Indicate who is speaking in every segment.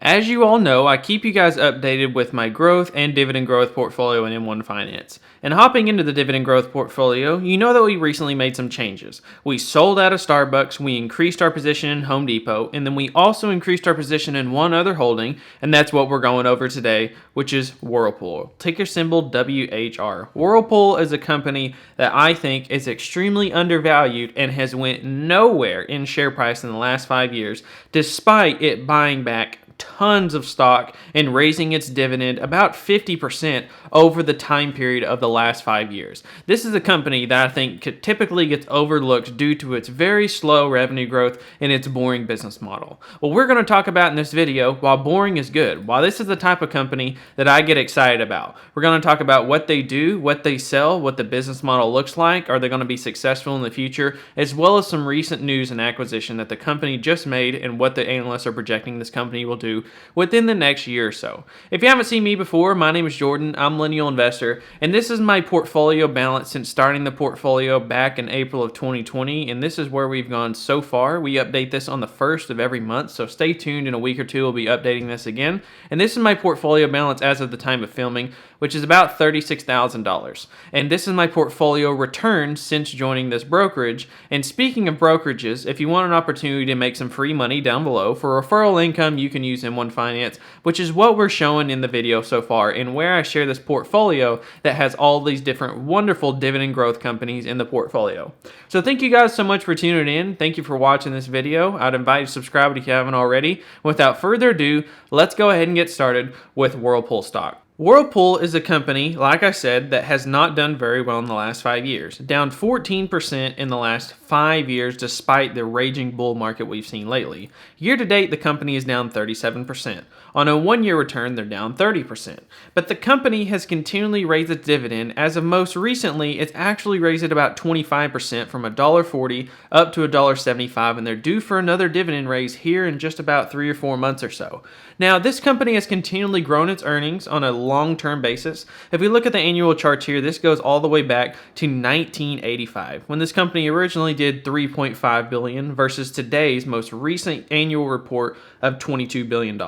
Speaker 1: As you all know, I keep you guys updated with my growth and dividend growth portfolio in M1 Finance. And hopping into the dividend growth portfolio, you know that we recently made some changes. We sold out of Starbucks, we increased our position in Home Depot, and then we also increased our position in one other holding, and that's what we're going over today, which is Whirlpool. Ticker symbol WHR. Whirlpool is a company that I think is extremely undervalued and has went nowhere in share price in the last 5 years, despite it buying back tons of stock and raising its dividend about 50% over the time period of the last 5 years. This is a company that I think typically gets overlooked due to its very slow revenue growth and its boring business model. What we're going to talk about in this video, while boring is good, while this is the type of company that I get excited about. We're going to talk about what they do, what they sell, what the business model looks like, are they going to be successful in the future, as well as some recent news and acquisition that the company just made and what the analysts are projecting this company will do within the next year or so. If you haven't seen me before, my name is Jordan. I'm a millennial investor, and this is my portfolio balance since starting the portfolio back in April of 2020, and this is where we've gone so far. We update this on the first of every month, so stay tuned. In a week or two, we'll be updating this again. And this is my portfolio balance as of the time of filming, which is about $36,000. And this is my portfolio return since joining this brokerage. And speaking of brokerages, if you want an opportunity to make some free money down below, for referral income, you can use M1 Finance, which is what we're showing in the video so far, and where I share this portfolio that has all these different wonderful dividend growth companies in the portfolio. So thank you guys so much for tuning in. Thank you for watching this video. I'd invite you to subscribe if you haven't already. Without further ado, let's go ahead and get started with Whirlpool stock. Whirlpool is a company, like I said, that has not done very well in the last 5 years. Down 14% in the last 5 years despite the raging bull market we've seen lately. Year to date, the company is down 37%. On a 1-year return, they're down 30%. But the company has continually raised its dividend. As of most recently, it's actually raised it about 25% from $1.40 up to $1.75, and they're due for another dividend raise here in just about 3 or 4 months or so. Now, this company has continually grown its earnings on a long-term basis. If we look at the annual charts here, this goes all the way back to 1985, when this company originally did $3.5 billion versus today's most recent annual report of $22 billion.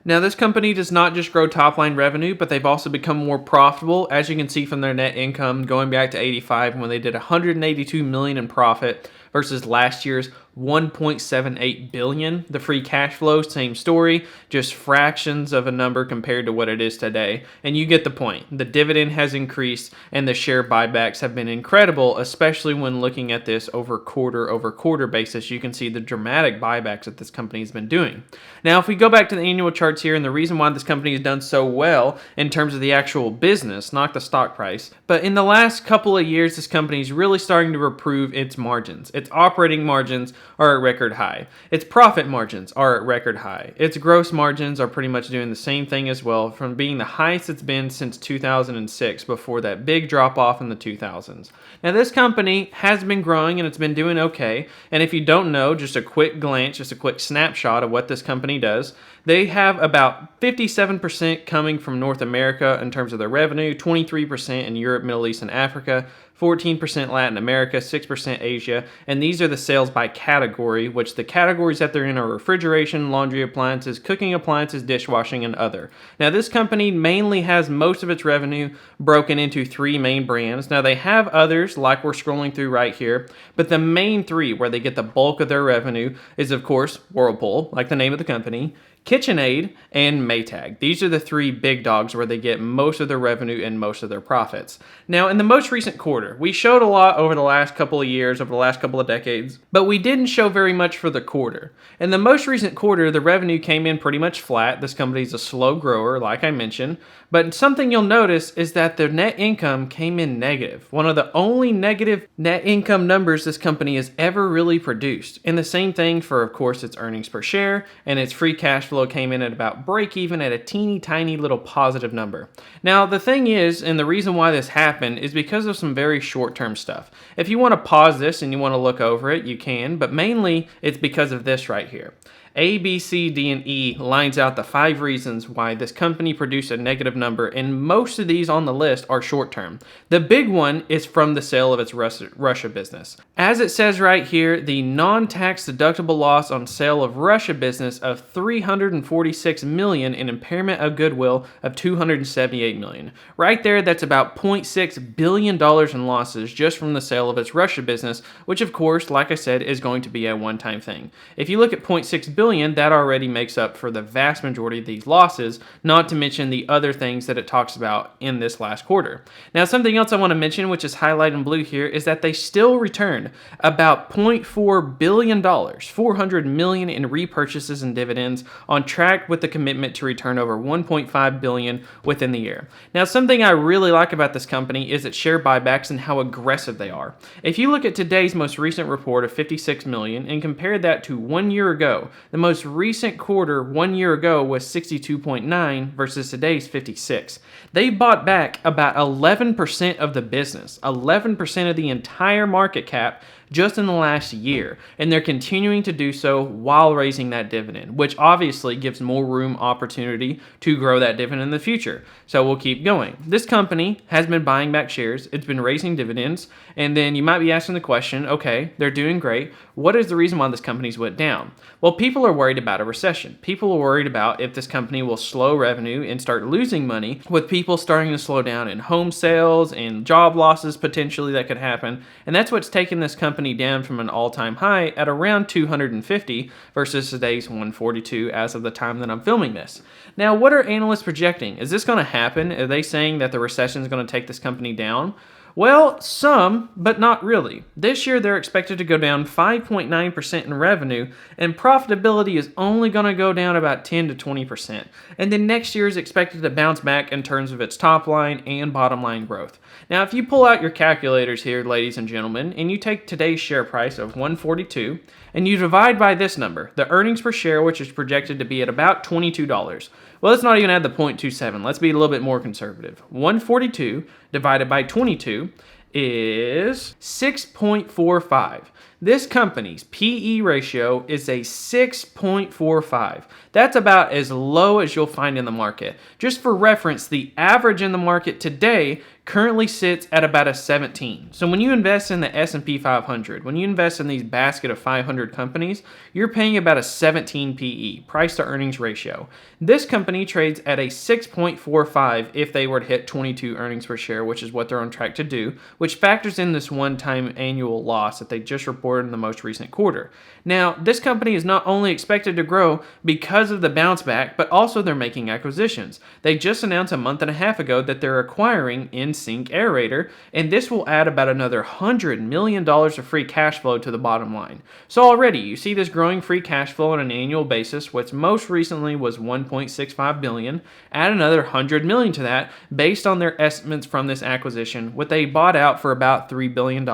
Speaker 1: Now, this company does not just grow top-line revenue, but they've also become more profitable, as you can see from their net income going back to 85 when they did $182 million in profit versus last year's $1.78 billion. The free cash flow, same story, just fractions of a number compared to what it is today. And you get the point. The dividend has increased and the share buybacks have been incredible, especially when looking at this over quarter basis. You can see the dramatic buybacks that this company has been doing. Now, if we go back to the annual charts here, and the reason why this company has done so well in terms of the actual business, not the stock price, but in the last couple of years, this company is really starting to improve its margins. Its operating margins are at record high. Its profit margins are at record high. Its gross margins are pretty much doing the same thing as well, from being the highest it's been since 2006, before that big drop off in the 2000s. Now, this company has been growing and it's been doing okay. And if you don't know, just a quick glance, just a quick snapshot of what this company does. They have about 57% coming from North America in terms of their revenue, 23% in Europe, Middle East, and Africa, 14% Latin America, 6% Asia, and these are the sales by category, which the categories that they're in are refrigeration, laundry appliances, cooking appliances, dishwashing, and other. Now, this company mainly has most of its revenue broken into 3 main brands. Now, they have others, like we're scrolling through right here, but the main 3 where they get the bulk of their revenue is, of course, Whirlpool, like the name of the company, KitchenAid, and Maytag. These are the 3 big dogs where they get most of their revenue and most of their profits. Now, in the most recent quarter, we showed a lot over the last couple of years, over the last couple of decades, but we didn't show very much for the quarter. In the most recent quarter, the revenue came in pretty much flat. This company is a slow grower, like I mentioned, but something you'll notice is that their net income came in negative. One of the only negative net income numbers this company has ever really produced. And the same thing for, of course, its earnings per share, and its free cash flow came in at about break even at a teeny tiny little positive number. Now, the thing is, and the reason why this happened is because of some very short-term stuff. If you want to pause this and you want to look over it, you can, but mainly it's because of this right here. A, B, C, D, and E lines out the 5 reasons why this company produced a negative number, and most of these on the list are short term. The big one is from the sale of its Russia business. As it says right here, the non-tax deductible loss on sale of Russia business of $346 million and impairment of goodwill of $278 million. Right there, that's about $0.6 billion in losses just from the sale of its Russia business, which of course, like I said, is going to be a one-time thing. If you look at $0.6 billion, that already makes up for the vast majority of these losses, not to mention the other things that it talks about in this last quarter. Now, something else I want to mention, which is highlighted in blue here, is that they still returned about $0.4 billion, $400 million in repurchases and dividends, on track with the commitment to return over $1.5 billion within the year. Now, something I really like about this company is its share buybacks and how aggressive they are. If you look at today's most recent report of $56 million and compare that to 1 year ago, the most recent quarter 1 year ago was 62.9 versus today's 56. They bought back about 11% of the business, 11% of the entire market cap just in the last year, and they're continuing to do so while raising that dividend, which obviously gives more room opportunity to grow that dividend in the future. So we'll keep going. This company has been buying back shares, it's been raising dividends, and then you might be asking the question, okay, they're doing great. What is the reason why this company's went down? Well, people are worried about a recession. People are worried about if this company will slow revenue and start losing money, with people starting to slow down in home sales and job losses potentially that could happen. And that's what's taken this company down from an all-time high at around 250 versus today's 142 as of the time that I'm filming this. Now, what are analysts projecting? Is this going to happen? Are they saying that the recession is going to take this company down? Well, some, but not really. This year, they're expected to go down 5.9% in revenue, and profitability is only going to go down about 10 to 20%. And then next year is expected to bounce back in terms of its top line and bottom line growth. Now, if you pull out your calculators here, ladies and gentlemen, and you take today's share price of 142, and you divide by this number, the earnings per share, which is projected to be at about $22. Well, let's not even add the 0.27. Let's be a little bit more conservative. 142 divided by 22 is 6.45. This company's PE ratio is a 6.45. That's about as low as you'll find in the market. Just for reference, the average in the market today currently sits at about a 17. So when you invest in the S&P 500, when you invest in these basket of 500 companies, you're paying about a 17 PE, price to earnings ratio. This company trades at a 6.45 if they were to hit 22 earnings per share, which is what they're on track to do, which factors in this one-time annual loss that they just reported in the most recent quarter. Now, this company is not only expected to grow because of the bounce back, but also they're making acquisitions. They just announced a month and a half ago that they're acquiring Sync Aerator, and this will add about another $100 million of free cash flow to the bottom line. So already you see this growing free cash flow on an annual basis, which most recently was $1.65 billion. Add another $100 million to that based on their estimates from this acquisition, what they bought out for about $3 billion,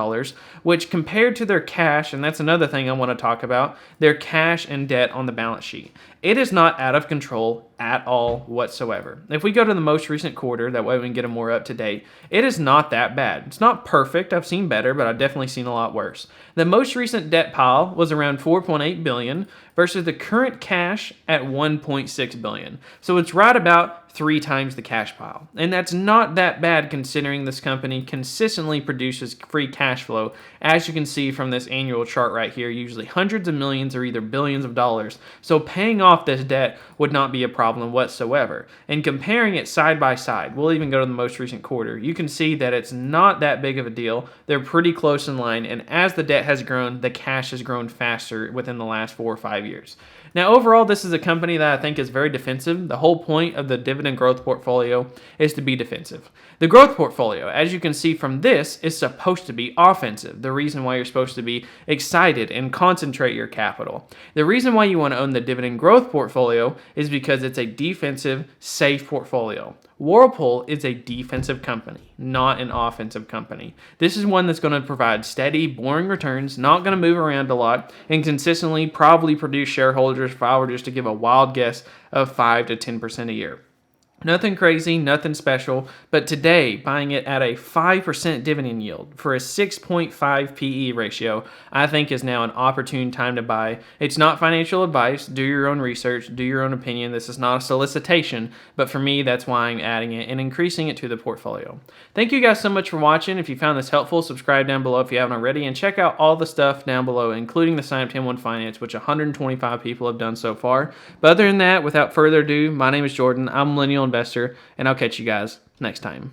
Speaker 1: which compared to their cash, and that's another thing I want to talk about, their cash and debt on the balance sheet. It is not out of control at all whatsoever. If we go to the most recent quarter, that way we can get them more up to date, it is not that bad. It's not perfect. I've seen better, but I've definitely seen a lot worse. The most recent debt pile was around $4.8 billion versus the current cash at $1.6 billion. So it's right about 3 times the cash pile. And that's not that bad considering this company consistently produces free cash flow, as you can see from this annual chart right here, usually hundreds of millions or either billions of dollars. So paying off this debt would not be a problem whatsoever. And comparing it side by side, we'll even go to the most recent quarter, you can see that it's not that big of a deal. They're pretty close in line, and as the debt has grown, the cash has grown faster within the last 4 or 5 years. Now, overall, this is a company that I think is very defensive. The whole point of the dividend growth portfolio is to be defensive. The growth portfolio, as you can see from this, is supposed to be offensive. The reason why you're supposed to be excited and concentrate your capital. The reason why you want to own the dividend growth portfolio is because it's a defensive, safe portfolio. Whirlpool is a defensive company, not an offensive company. This is one that's going to provide steady, boring returns, not going to move around a lot, and consistently probably produce shareholders, if I were just to give a wild guess, of 5 to 10% a year. Nothing crazy, nothing special, but today, buying it at a 5% dividend yield for a 6.5 PE ratio, I think is now an opportune time to buy. It's not financial advice. Do your own research, do your own opinion. This is not a solicitation, but for me, that's why I'm adding it and increasing it to the portfolio. Thank you guys so much for watching. If you found this helpful, subscribe down below if you haven't already, and check out all the stuff down below, including the sign up to M1 Finance, which 125 people have done so far. But other than that, without further ado, my name is Jordan. I'm a millennial investor, and I'll catch you guys next time.